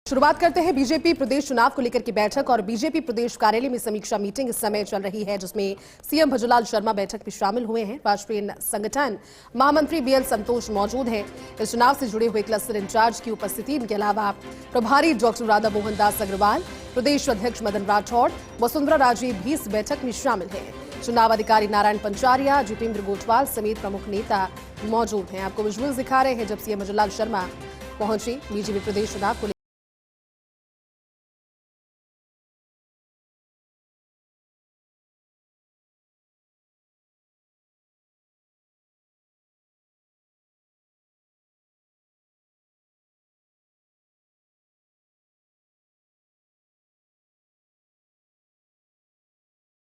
शुरुआत करते हैं बीजेपी प्रदेश चुनाव को लेकर की बैठक और बीजेपी प्रदेश कार्यालय में समीक्षा मीटिंग इस समय चल रही है, जिसमें सीएम भजनलाल शर्मा बैठक में शामिल हुए हैं। राष्ट्रीय संगठन महामंत्री बीएल संतोष मौजूद हैं। इस चुनाव से जुड़े हुए क्लस्टर इंचार्ज की उपस्थिति, इनके अलावा प्रभारी डॉक्टर राधा मोहन दास अग्रवाल, प्रदेश अध्यक्ष मदन राठौड़, वसुंधरा राजे भी इस बैठक में शामिल है। चुनाव अधिकारी नारायण पंचारिया, जितेंद्र गोठवाल समेत प्रमुख नेता मौजूद हैं। आपको विजुअल्स दिखा रहे हैं जब सीएम भजनलाल शर्मा पहुंचे बीजेपी प्रदेश चुनाव को।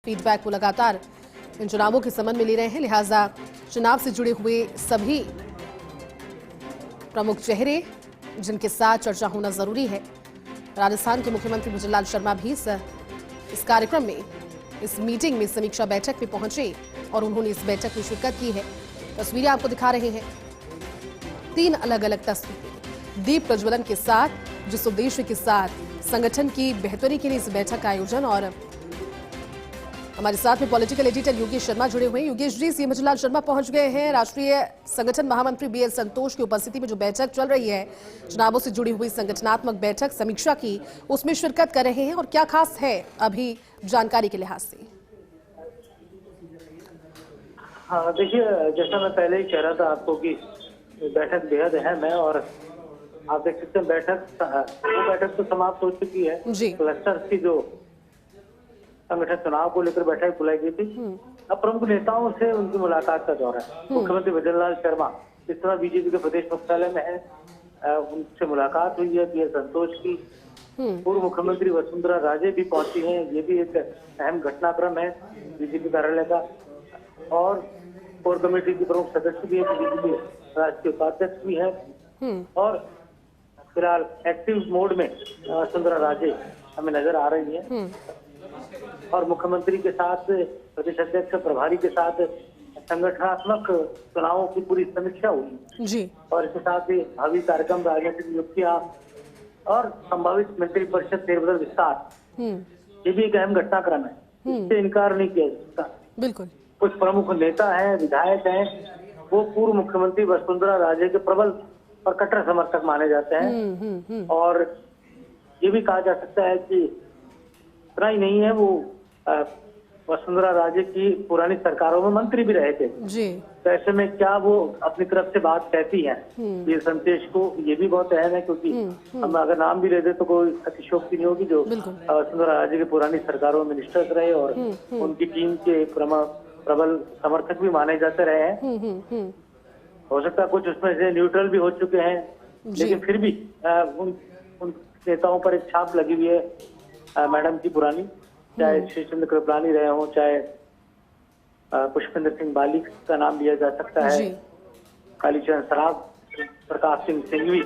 फीडबैक को लगातार इन चुनावों के संबंध में ले रहे हैं, लिहाजा चुनाव से जुड़े हुए सभी प्रमुख चेहरे जिनके साथ चर्चा होना जरूरी है। राजस्थान के मुख्यमंत्री भजनलाल शर्मा भी इस कार्यक्रम में, इस मीटिंग में, समीक्षा बैठक में पहुंचे और उन्होंने इस बैठक में शिरकत की है। तस्वीरें आपको दिखा रहे हैं, 3 अलग अलग तस्वीरें दीप प्रज्वलन के साथ, जिस उद्देश्य के साथ संगठन की बेहतरी के लिए इस बैठक का आयोजन। और हमारे साथ में पॉलिटिकल एडिटर योगेश शर्मा जुड़े हुए हैं। योगेश जी, सीएम भजनलाल शर्मा पहुंच गए हैं। राष्ट्रीय संगठन महामंत्री बीएल संतोष की उपस्थिति में जो बैठक चल रही है, चुनावों से जुड़ी हुई संगठनात्मक बैठक समीक्षा की, उसमें शिरकत कर रहे हैं और क्या खास है अभी जानकारी के लिहाज से? हाँ देखिए, जैसा मैं पहले ही कह रहा था आपको कि बैठक बेहद अहम है और आप देख सकते हैं बैठक तो समाप्त हो चुकी है। क्लस्टर की जो संगठन चुनाव को लेकर बैठक बुलाई गई थी, अब प्रमुख नेताओं से उनकी मुलाकात का दौर है। मुख्यमंत्री भजनलाल शर्मा इस तरह बीजेपी के प्रदेश मुख्यालय में है, उनसे मुलाकात हुई है। बीएल संतोष की पूर्व मुख्यमंत्री वसुंधरा राजे भी पहुंची हैं। ये भी एक अहम घटनाक्रम है बीजेपी कार्यालय का। और कोर कमेटी की प्रमुख सदस्य भी है, बीजेपी राष्ट्रीय उपाध्यक्ष भी है। और फिलहाल एक्टिव मोड में वसुंधरा राजे हमें नजर आ रही है। और मुख्यमंत्री के साथ, प्रदेश अध्यक्ष प्रभारी के साथ संगठनात्मक चुनावों की पूरी समीक्षा हुई जी। और इसके साथ ही भावी कार्यक्रम, राजनीतिक नियुक्तियां और संभावित मंत्री परिषद फेरबदल विस्तार, ये भी एक अहम घटनाक्रम है, इससे इनकार नहीं किया जा सकता। बिल्कुल। कुछ प्रमुख नेता हैं, विधायक हैं, वो पूर्व मुख्यमंत्री वसुंधरा राजे के प्रबल और कट्टर समर्थक माने जाते हैं। और ये भी कहा जा सकता है कि इतना ही नहीं है, वो वसुंधरा राजे की पुरानी सरकारों में मंत्री भी रहे थे जी। तो ऐसे में क्या वो अपनी तरफ से बात कहती है बीएल संतोष को, ये भी बहुत अहम है, क्योंकि हम अगर नाम भी ले दे तो कोई अतिशोक्ति नहीं होगी। जो वसुंधरा राजे की पुरानी सरकारों में मिनिस्टर्स रहे और उनकी टीम के प्रबल समर्थक भी माने जाते रहे हैं। हो सकता है कुछ उसमें से न्यूट्रल भी हो चुके हैं, लेकिन फिर भी उन नेताओं पर एक छाप लगी हुई है मैडम की पुरानी, चाहे श्री चंद्र कृपलानी रहे हों, चाहे पुष्पेंद्र सिंह बाली का नाम लिया जा सकता है, कालीचरण सराफ, प्रकाश सिंह सिंघवी,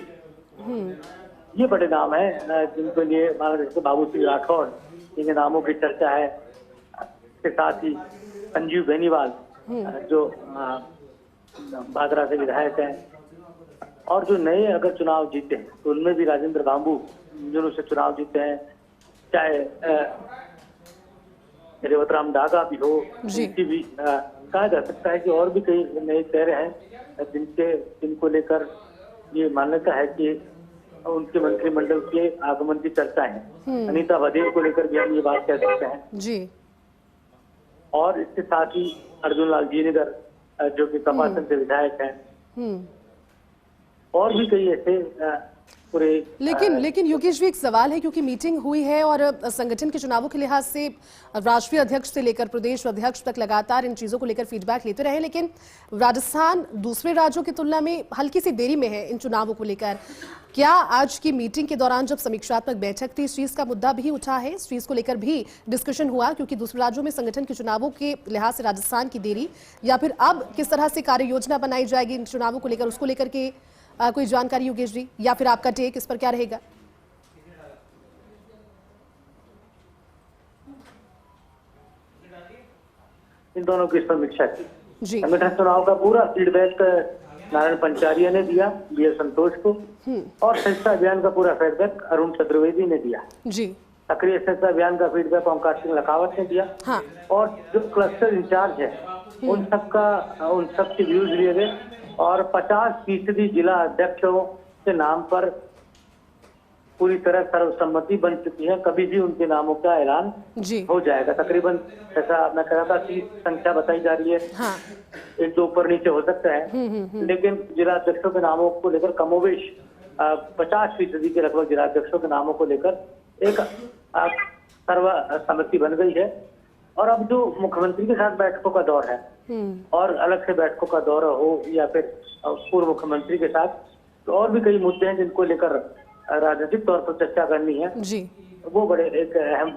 ये बड़े नाम हैं जिनको लिए माना जैसे बाबू सिंह राठौड़, इनके नामों की चर्चा है। इसके साथ ही संजीव बेनीवाल जो भादरा से विधायक हैं, और जो नए अगर चुनाव जीते हैं तो उनमें भी राजेंद्र बाबू जिन्होंने से चुनाव जीते हैं, चाहे रेवतराम डागा भी हो, उनकी भी कहा जा सकता है कि और भी कई नए चेहरे हैं जिनको लेकर ये मान्यता है कि उनके मंत्रिमंडल के आगमन की चर्चा है। अनीता भदेल को लेकर भी हम ये बात कह सकते हैं जी। और इसके साथ ही अर्जुन लाल जीनेगर जो कि कपासन से विधायक हैं, और भी कई ऐसे पूरे। लेकिन योगेश भी एक सवाल है, क्योंकि मीटिंग हुई है और संगठन के चुनावों के लिहाज से राष्ट्रीय अध्यक्ष से लेकर प्रदेश अध्यक्ष तक लगातार इन चीजों को लेकर फीडबैक लेते रहे, लेकिन राजस्थान दूसरे राज्यों की तुलना में हल्की सी देरी में है इन चुनावों को लेकर। क्या आज की मीटिंग के दौरान जब समीक्षात्मक बैठक थी, इस चीज का मुद्दा भी उठा है, इस चीज को लेकर भी डिस्कशन हुआ, क्योंकि दूसरे राज्यों में संगठन के चुनावों के लिहाज से राजस्थान की देरी, या फिर अब किस तरह से कार्य योजना बनाई जाएगी इन चुनावों को लेकर, उसको लेकर के कोई जानकारी योगेश जी, या फिर आपका टेक इस पर क्या रहेगा? इन दोनों की समीक्षा की, संगठन चुनाव का पूरा फीडबैक नारायण पंचारिया ने दिया, बी.एस. संतोष को, और स्वच्छता अभियान का पूरा फीडबैक अरुण चतुर्वेदी ने दिया जी। सक्रिय स्वच्छता अभियान का फीडबैक ओमकार सिंह लखावत ने दिया। हाँ। और जो क्लस्टर इंचार्ज है उन सबके व्यूज लिए गए और 50% जिला अध्यक्षों के नाम पर पूरी तरह सर्वसम्मति बन चुकी है। कभी भी उनके नामों का ऐलान जी हो जाएगा। तकरीबन जैसा मैं कह रहा था 30 संख्या बताई जा रही है। हाँ। एक दो ऊपर नीचे हो सकता है, लेकिन जिला अध्यक्षों के नामों को लेकर कमोवेश 50% के लगभग जिला अध्यक्षों के नामों को लेकर एक सर्वसम्मति बन गई है। और अब जो मुख्यमंत्री के साथ बैठकों का दौर है और अलग से बैठकों का दौर हो या फिर पूर्व मुख्यमंत्री के साथ, तो और भी कई मुद्दे हैं जिनको लेकर राजनीतिक तौर पर चर्चा करनी है जी। वो बड़े एक अहम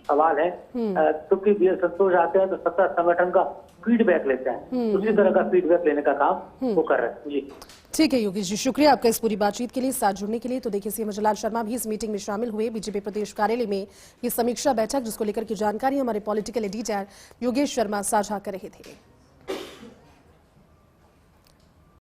सवाल है। क्योंकि बी.एस. संतोष आते हैं तो सत्ता संगठन का फीडबैक लेते हैं, उसी तरह का फीडबैक लेने का काम वो कर रहे हैं। जी ठीक है योगेश जी, शुक्रिया आपका इस पूरी बातचीत के लिए, साथ जुड़ने के लिए। तो देखिए सीएम जलाल शर्मा भी इस मीटिंग में शामिल हुए। बीजेपी प्रदेश कार्यालय में ये समीक्षा बैठक जिसको लेकर की जानकारी हमारे पॉलिटिकल एडिटर योगेश शर्मा साझा कर रहे थे।